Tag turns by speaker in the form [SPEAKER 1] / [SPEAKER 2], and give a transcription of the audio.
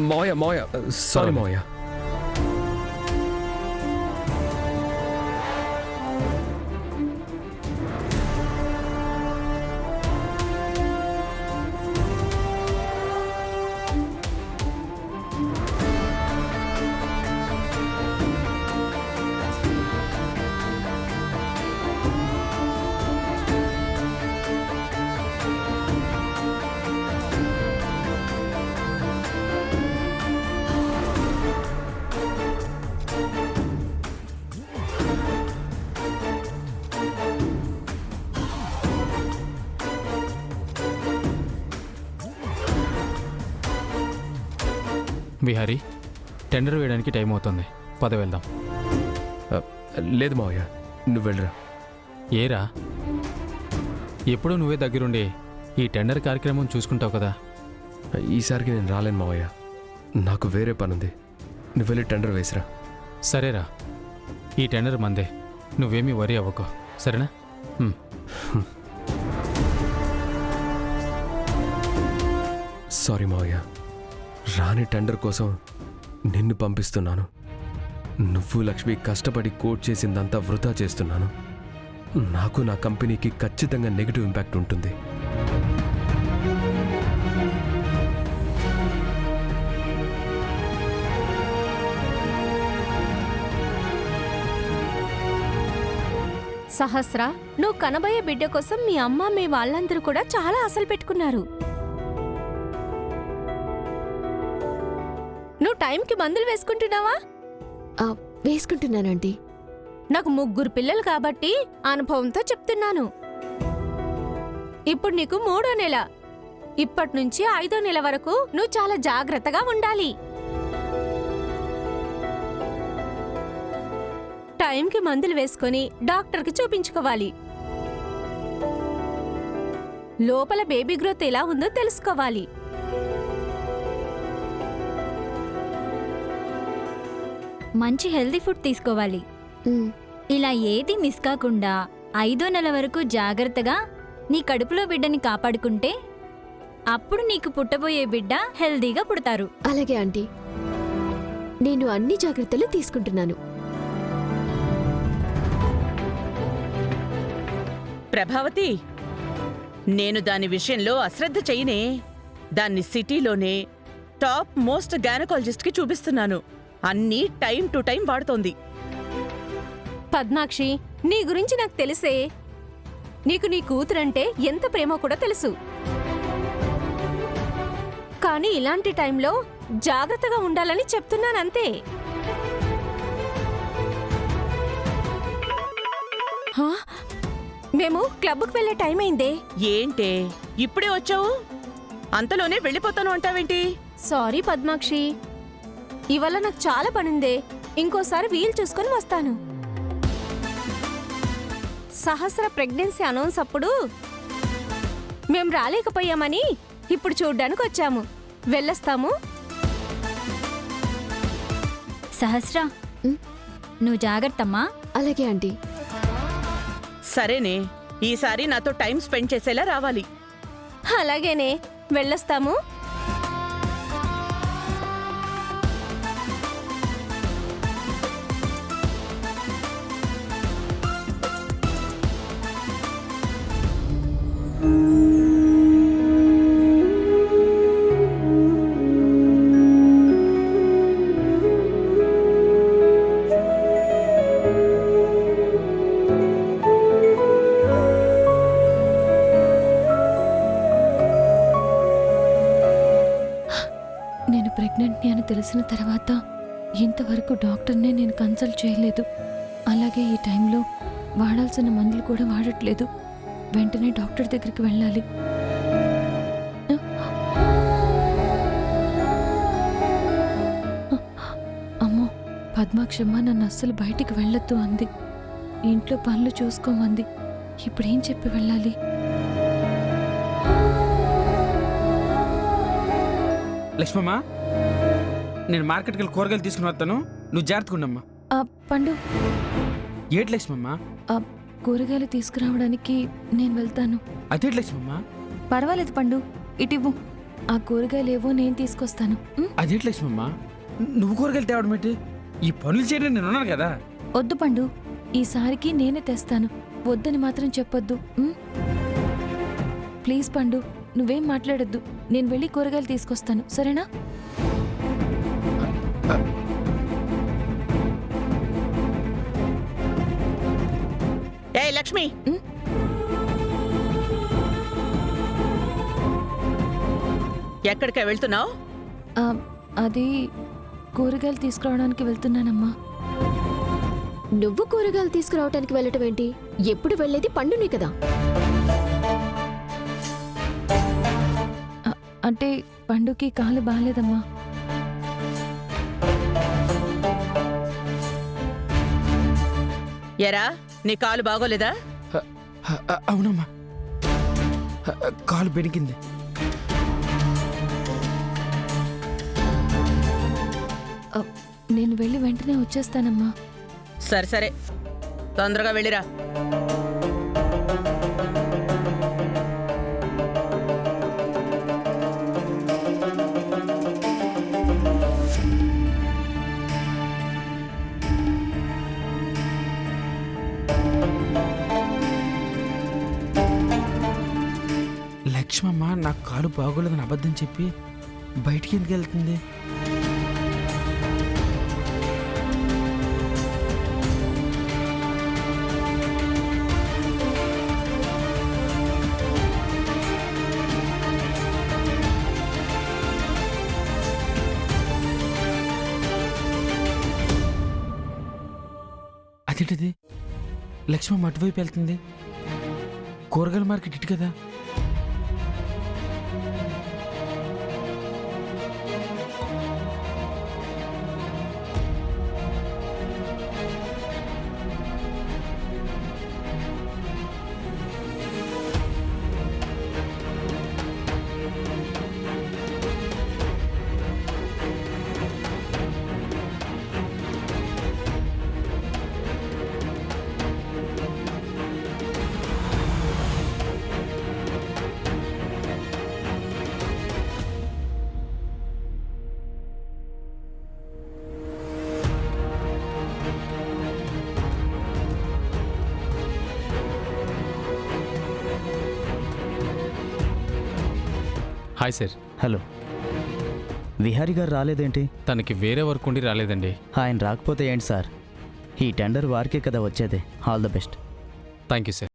[SPEAKER 1] మావయ్య సారీ మావయ్య.
[SPEAKER 2] విహారీ, టెండర్ వేయడానికి టైం అవుతుంది, పద వెళ్దాం.
[SPEAKER 1] లేదు మావయ్య, నువ్వు వెళ్ళరా.
[SPEAKER 2] ఏరా, ఎప్పుడూ నువ్వే దగ్గరుండి ఈ టెండర్ కార్యక్రమం చూసుకుంటావు కదా.
[SPEAKER 1] ఈసారికి నేను రాలేను మావయ్య, నాకు వేరే పనుంది. నువ్వు వెళ్ళి టెండర్ వేసిరా.
[SPEAKER 2] సరేరా, ఈ టెండర్ మందే, నువ్వేమీ వరీ అవ్వకో, సరేనా?
[SPEAKER 1] సారీ మావయ్య, రాని టెండర్ కోసం నిన్ను పంపిస్తున్నాను. నువ్వు లక్ష్మి కష్టపడి కోట్ చేసిందంతా వృధా చేస్తున్నాను. నాకు నా కంపెనీకి ఖచ్చితంగా నెగిటివ్ ఇంపాక్ట్ ఉంటుంది.
[SPEAKER 3] సహస్ర, నువ్వు కనబోయే బిడ్డ కోసం మీ అమ్మ మీ వాళ్ళందరూ కూడా చాలా ఆశలు పెట్టుకున్నారు. నువ్వు టైంకి మందులు వేసుకుంటున్నావా?
[SPEAKER 4] వేసుకుంటున్నానంటీ.
[SPEAKER 3] నాకు 3 పిల్లలు కాబట్టి అనుభవంతో చెప్తున్నాను. ఇప్పుడు నీకు 3వ నెల. ఇప్పటి నుంచి 5వ నెల వరకు నువ్వు చాలా జాగ్రత్తగా ఉండాలి. టైంకి మందులు వేసుకొని డాక్టర్కి చూపించుకోవాలి. లోపల బేబీ గ్రోత్ ఎలా ఉందో తెలుసుకోవాలి.
[SPEAKER 5] మంచి హెల్దీ ఫుడ్ తీసుకోవాలి. ఇలా ఏది మిస్ కాకుండా 5వ నెల వరకు జాగ్రత్తగా నీ కడుపులో బిడ్డని కాపాడుకుంటే అప్పుడు నీకు పుట్టబోయే బిడ్డ హెల్దీగా పుడతారు.
[SPEAKER 4] అలాగే ఆంటీ, నేను అన్ని జాగ్రత్తలు తీసుకుంటున్నాను.
[SPEAKER 6] ప్రభావతి, నేను దాని విషయంలో అశ్రద్ధ చెయ్యనే. దాన్ని సిటీలోనే టాప్ మోస్ట్ గైనకాలజిస్ట్కి చూపిస్తున్నాను. అన్నీ టైం టు టైం వాడుతోంది.
[SPEAKER 3] పద్మాక్షి, నీ గురించి నాకు తెలిసే. నీకు నీ కూతురంటే ఎంత ప్రేమో కూడా తెలుసు. కానీ ఇలాంటి టైంలో జాగ్రత్తగా ఉండాలని చెప్తున్నానంతే. మేము క్లబ్కి వెళ్ళే టైం అయిందే.
[SPEAKER 6] ఏంటే ఇప్పుడే వచ్చావు? అంతలోనే వెళ్ళిపోతాను అంటావేంటి?
[SPEAKER 3] సారీ పద్మాక్షి, ఇవాళ నాకు చాలా పనుందే. ఇంకోసారి వీలు చూసుకొని వస్తాను. సహస్ర ప్రెగ్నెన్సీ అనౌన్స్ అప్పుడు మేం రాలేకపోయామని ఇప్పుడు చూడ్డానికి వచ్చాము. వెళ్ళొస్తాము.
[SPEAKER 5] సహస్ర, నువ్వు జాగ్రత్తమ్మా.
[SPEAKER 4] అలాగే ఆంటీ.
[SPEAKER 6] సరేనే, ఈసారి నాతో టైం స్పెండ్ చేసేలా రావాలి.
[SPEAKER 3] అలాగేనే, వెళ్ళొస్తాము.
[SPEAKER 7] ప్రెగ్నెంట్ని అని తెలిసిన తర్వాత ఇంతవరకు డాక్టర్నే నేను కన్సల్ట్ చేయలేదు. అలాగే ఈ టైంలో వాడాల్సిన మందులు కూడా వాడట్లేదు. వెంటనే డాక్టర్ దగ్గరికి వెళ్ళాలి. అమ్మో, పద్మాక్షమ్మ నన్ను అస్సలు బయటికి వెళ్ళొద్దు అంది. ఇంట్లో పనులు చూసుకోమంది. ఇప్పుడేం చెప్పి వెళ్ళాలి?
[SPEAKER 8] లక్ష్మమ్మ, నేను మార్కెట్కి వెళ్ళి కూరగాయలు తీసుకుని వస్తాను, నువ్వు జాగ్రత్తగా ఉండమ్మా.
[SPEAKER 7] పండు,
[SPEAKER 8] ఏటి లక్ష్మమ్మ?
[SPEAKER 7] కూరగాయలు తీసుకురావడానికి నేను వెళ్తాను.
[SPEAKER 8] అదేటి లక్ష్మమ్మ?
[SPEAKER 7] పర్వాలేదు పండు, ఇటివ్వు. ఆ కూరగాయలేవో నేను తీసుకొస్తాను.
[SPEAKER 8] అదేంటి లక్ష్మమ్మ, నువ్వు కూరగాయలు తేవడం ఏంటి? ఈ పనులు చేయడం నేను ఉన్నాను కదా.
[SPEAKER 7] వద్దు పండు, ఈసారికి నేనే తెస్తాను. వద్దని మాత్రం చెప్పొద్దు. ప్లీజ్ పండు, నువ్వేం మాట్లాడొద్దు. నేను వెళ్ళి కూరగాయలు తీసుకొస్తాను, సరేనా?
[SPEAKER 6] ఏ లక్ష్మి, ఎక్కడికే వెళ్తున్నావు?
[SPEAKER 7] ఆ, అది కూరగాయలు తీసుకురావడానికి వెళ్తున్నానమ్మా.
[SPEAKER 4] నువ్వు కూరగాయలు తీసుకురావటానికి వెళ్ళటం ఏంటి? ఎప్పుడు వెళ్ళేది పండునే కదా.
[SPEAKER 7] అంటే పండుకి కాలు బాగాలేదమ్మా.
[SPEAKER 6] ఎరా, నీ కాలు బాగోలేదా?
[SPEAKER 8] అవునమ్మా, కాలు బెనికింది.
[SPEAKER 7] నేను వెళ్ళి వెంటనే వచ్చేస్తానమ్మా.
[SPEAKER 6] సరే సరే, తొందరగా వెళ్ళిరా.
[SPEAKER 8] లక్ష్మమ్మ నాకు కాలు బాగోలేదని అబద్ధం చెప్పి బయటికి ఎందుకు వెళ్తుంది? అదేంటిది, లక్ష్మమ్మ అటువైపు వెళ్తుంది. కూరగాయల మార్కెట్ ఇటు కదా.
[SPEAKER 2] Hi sir.
[SPEAKER 9] హలో, విహారీ గారు రాలేదేంటి?
[SPEAKER 2] తనకి వేరే వర్క్ ఉండి రాలేదండి.
[SPEAKER 9] ఆయన రాకపోతే ఏంటి సార్, ఈ టెండర్ వారికే కదా వచ్చేది. All the best.
[SPEAKER 2] Thank you sir.